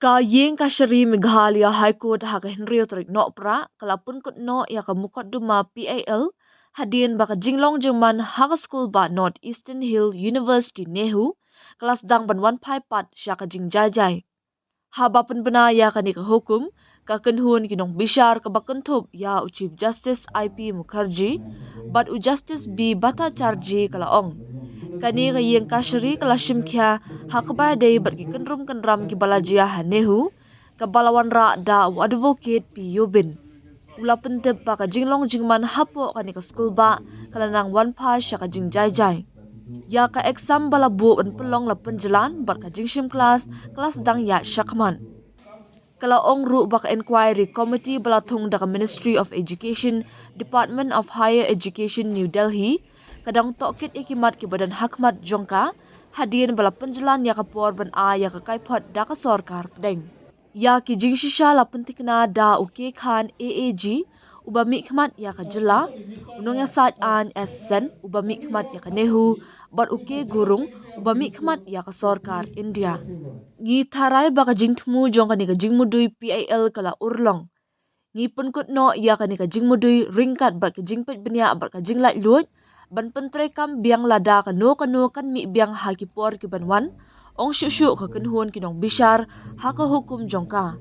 Ka yeng ka shari Meghalaya High Court ha ka Henry Otrik no pra kalapun kut no ya ka mukot duma PAL hadin baka jinglong jengman ha school ba North Eastern Hill University Nehu kelas dang ban 1 pat sya ka jing jajai. Habapan bena ya ka ni ka hukum ka kenhun kinong bishar ka bakentup ya u Chief Justice IP Mukherjee bat u Justice B Bata Charji kalaong. Kani ka yeng kashri kala shimkya hakba day bat ki kenrum kenram ki balajia hanehu ka balawan ra da u advocate pi yobin. Ula pentep pa ka jinglong jingman hapo kani ka school ba kala nang wan pa siya ka jing jai jai. Ya ka exam bala bu an pelong la penjalan bat ka jingshim kelas dang ya syakman. Kala ong ru baka inquiry committee bala thong da ka Ministry of Education, Department of Higher Education New Delhi, kadang tokit ikimat ki badan hakmat jongka, hadian bala penjalan ya ka por ban a ya ka kaipot da ka sorkar pedeng. Ya ki jingshisha la pentikna da uke khan AAG, uba mikmat ya ka jela, unong ya saat an SN, uba mikmat ya ka nehu, bat uke gurung, uba mikmat ya ka sorkar India. Ngi tharai baka jingtmu jong kani ka jingmudui PAL kala urlong. Ngi penkut no ya kani ka jingmudui ringkat bat ka jingpet benya bat ka jinglat luot, ban pentre kam biang lada ka no kan mi biang hakipor ki banwan, ong syuk ka kenhun kinong bishar haka hukum jongka.